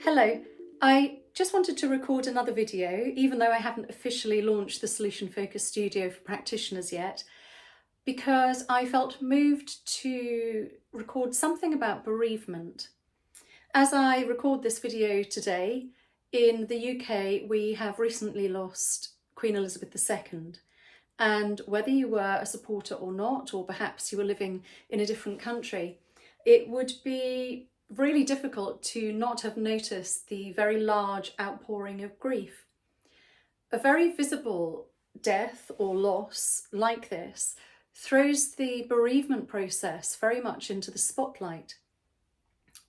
Hello, I just wanted to record another video, even though I haven't officially launched the Solution Focus Studio for practitioners yet, because I felt moved to record something about bereavement. As I record this video today, in the UK we have recently lost Queen Elizabeth II, and whether you were a supporter or not, or perhaps you were living in a different country, it would be really difficult to not have noticed the very large outpouring of grief. A very visible death or loss like this throws the bereavement process very much into the spotlight.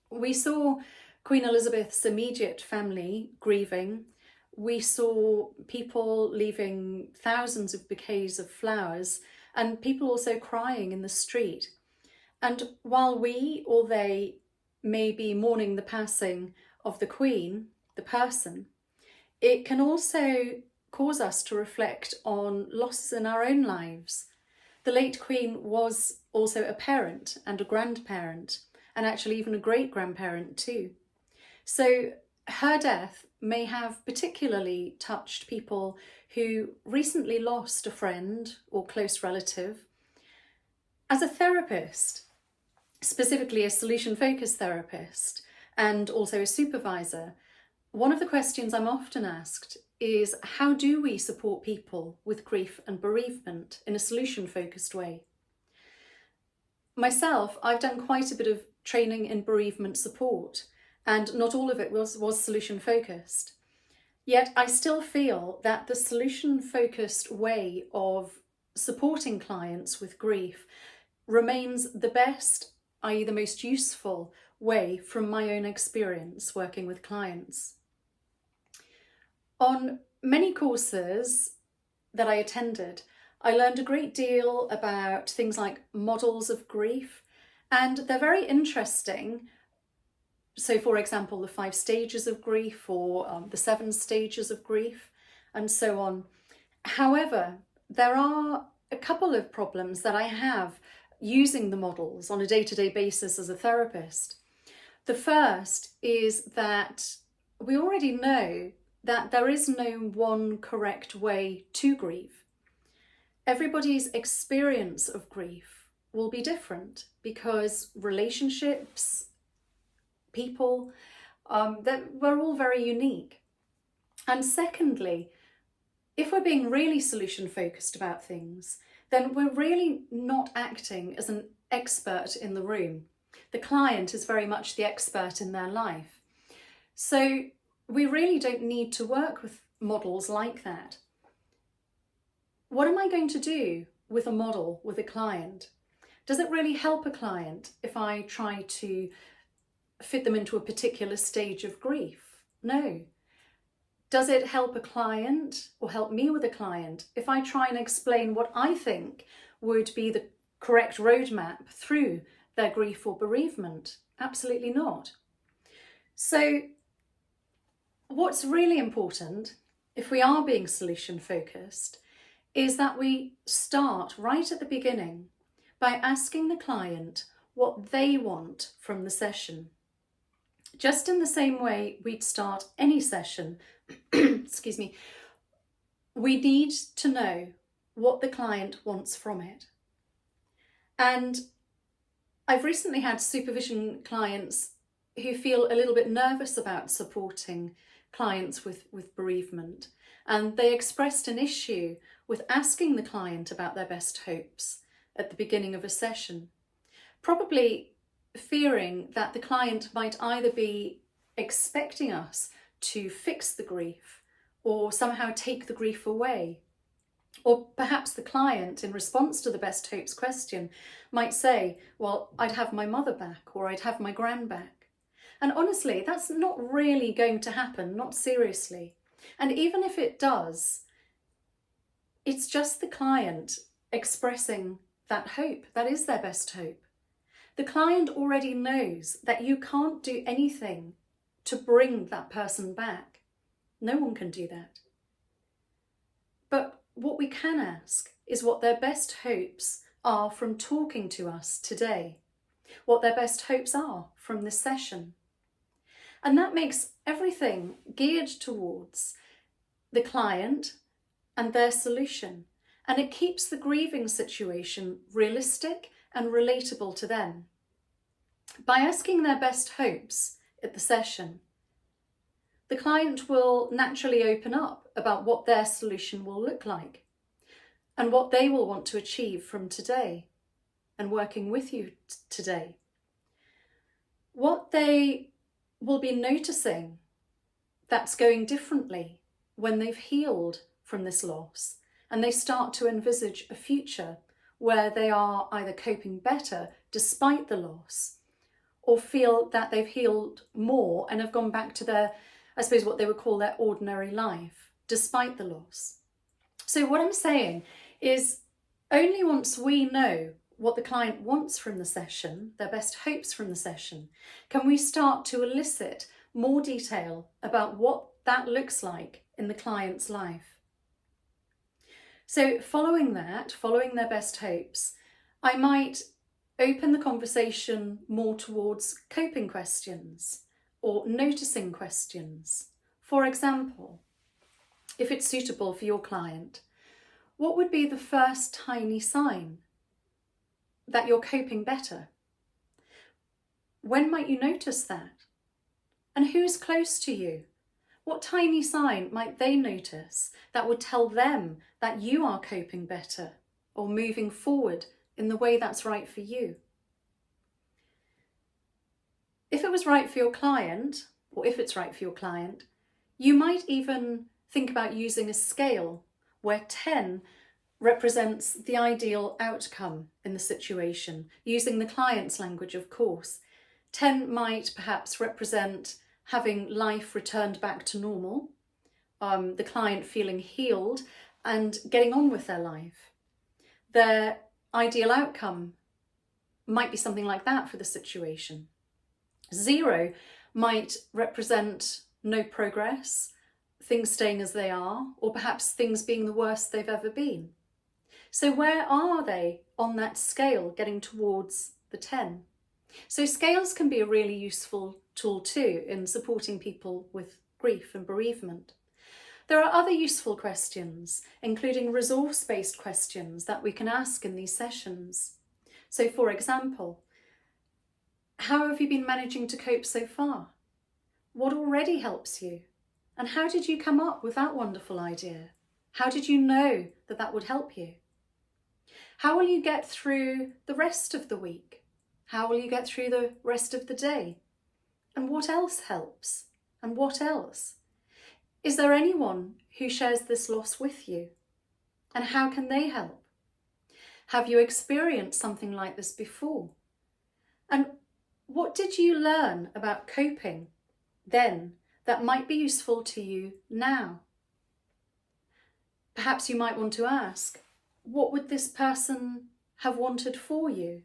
We saw Queen Elizabeth's immediate family grieving. We saw people leaving thousands of bouquets of flowers and people also crying in the street. And while we or they may be mourning the passing of the Queen, the person, it can also cause us to reflect on losses in our own lives. The late Queen was also a parent and a grandparent, and actually even a great-grandparent too. So her death may have particularly touched people who recently lost a friend or close relative. As a therapist, specifically a solution-focused therapist and also a supervisor, one of the questions I'm often asked is, how do we support people with grief and bereavement in a solution-focused way? Myself, I've done quite a bit of training in bereavement support, and not all of it was solution-focused. Yet I still feel that the solution-focused way of supporting clients with grief remains the best, i.e. the most useful way from my own experience working with clients. On many courses that I attended, I learned a great deal about things like models of grief, and they're very interesting. So for example, the 5 stages of grief, or the 7 stages of grief, and so on. However, there are a couple of problems that I have using the models on a day-to-day basis as a therapist. The first is that we already know that there is no one correct way to grieve. Everybody's experience of grief will be different because relationships, people, that we're all very unique. And secondly, if we're being really solution focused about things, then we're really not acting as an expert in the room. The client is very much the expert in their life. So we really don't need to work with models like that. What am I going to do with a model with a client? Does it really help a client if I try to fit them into a particular stage of grief? No. Does it help a client or help me with a client if I try and explain what I think would be the correct roadmap through their grief or bereavement? Absolutely not. So what's really important, if we are being solution focused, is that we start right at the beginning by asking the client what they want from the session. Just in the same way we'd start any session, excuse me, we need to know what the client wants from it. And I've recently had supervision clients who feel a little bit nervous about supporting clients with bereavement, and they expressed an issue with asking the client about their best hopes at the beginning of a session, probably fearing that the client might either be expecting us to fix the grief or somehow take the grief away. Or perhaps the client, in response to the best hopes question, might say, well, I'd have my mother back, or I'd have my gran back. And honestly, that's not really going to happen, not seriously. And even if it does, it's just the client expressing that hope. That is their best hope. The client already knows that you can't do anything to bring that person back. No one can do that. But what we can ask is what their best hopes are from talking to us today, what their best hopes are from this session. And that makes everything geared towards the client and their solution. And it keeps the grieving situation realistic and relatable to them. By asking their best hopes at the session, the client will naturally open up about what their solution will look like and what they will want to achieve from today and working with you today. What they will be noticing that's going differently when they've healed from this loss and they start to envisage a future where they are either coping better despite the loss or feel that they've healed more and have gone back to their, I suppose, what they would call their ordinary life despite the loss. So what I'm saying is only once we know what the client wants from the session, their best hopes from the session, can we start to elicit more detail about what that looks like in the client's life. So following that, following their best hopes, I might open the conversation more towards coping questions or noticing questions. For example, if it's suitable for your client, what would be the first tiny sign that you're coping better? When might you notice that? And who's close to you? What tiny sign might they notice that would tell them that you are coping better or moving forward in the way that's right for you? If it was right for your client, or if it's right for your client, you might even think about using a scale where 10 represents the ideal outcome in the situation, using the client's language, of course. 10 might perhaps represent having life returned back to normal, the client feeling healed and getting on with their life. Their ideal outcome might be something like that for the situation. 0 might represent no progress, things staying as they are, or perhaps things being the worst they've ever been. So where are they on that scale getting towards the 10? So scales can be a really useful tool too in supporting people with grief and bereavement. There are other useful questions, including resource-based questions that we can ask in these sessions. So for example, how have you been managing to cope so far? What already helps you? And how did you come up with that wonderful idea? How did you know that that would help you? How will you get through the rest of the week? How will you get through the rest of the day? And what else helps? And what else? Is there anyone who shares this loss with you? And how can they help? Have you experienced something like this before? And what did you learn about coping then that might be useful to you now? Perhaps you might want to ask, what would this person have wanted for you?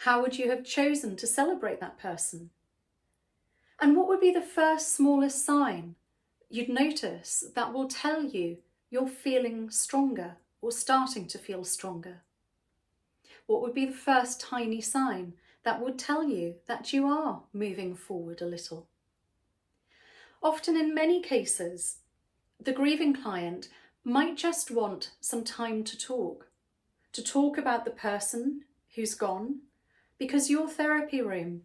How would you have chosen to celebrate that person? And what would be the first smallest sign you'd notice that will tell you you're feeling stronger or starting to feel stronger? What would be the first tiny sign that would tell you that you are moving forward a little? Often in many cases, the grieving client might just want some time to talk about the person who's gone, because your therapy room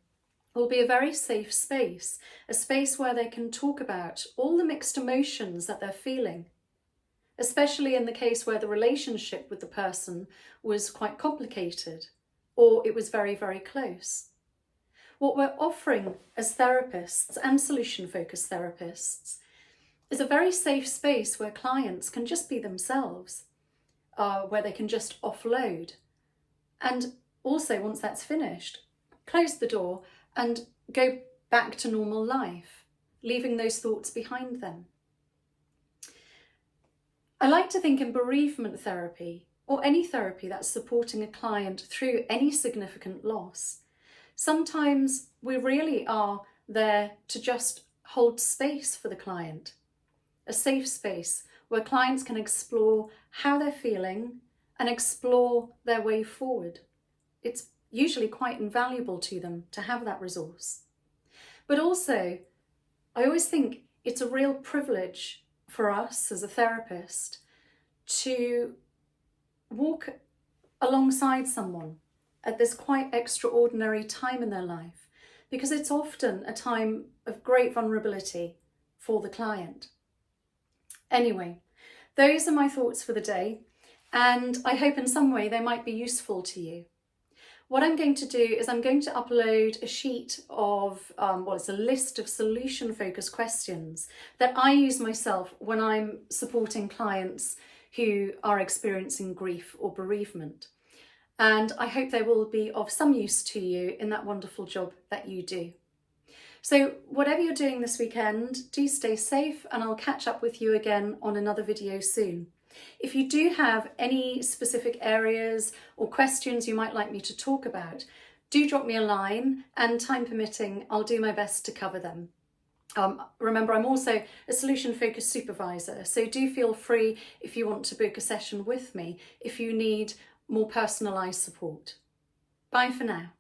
will be a very safe space, a space where they can talk about all the mixed emotions that they're feeling, especially in the case where the relationship with the person was quite complicated or it was very, very close. What we're offering as therapists and solution-focused therapists is a very safe space where clients can just be themselves, where they can just offload. And also, once that's finished, close the door and go back to normal life, leaving those thoughts behind them. I like to think in bereavement therapy, or any therapy that's supporting a client through any significant loss, sometimes we really are there to just hold space for the client, a safe space where clients can explore how they're feeling and explore their way forward. It's usually quite invaluable to them to have that resource. But also, I always think it's a real privilege for us as a therapist to walk alongside someone at this quite extraordinary time in their life, because it's often a time of great vulnerability for the client. Anyway, those are my thoughts for the day, and I hope in some way they might be useful to you. What I'm going to do is I'm going to upload a sheet of, it's a list of solution-focused questions that I use myself when I'm supporting clients who are experiencing grief or bereavement. And I hope they will be of some use to you in that wonderful job that you do. So whatever you're doing this weekend, do stay safe, and I'll catch up with you again on another video soon. If you do have any specific areas or questions you might like me to talk about, do drop me a line, and time permitting, I'll do my best to cover them. Remember, I'm also a solution-focused supervisor, so do feel free if you want to book a session with me if you need more personalised support. Bye for now.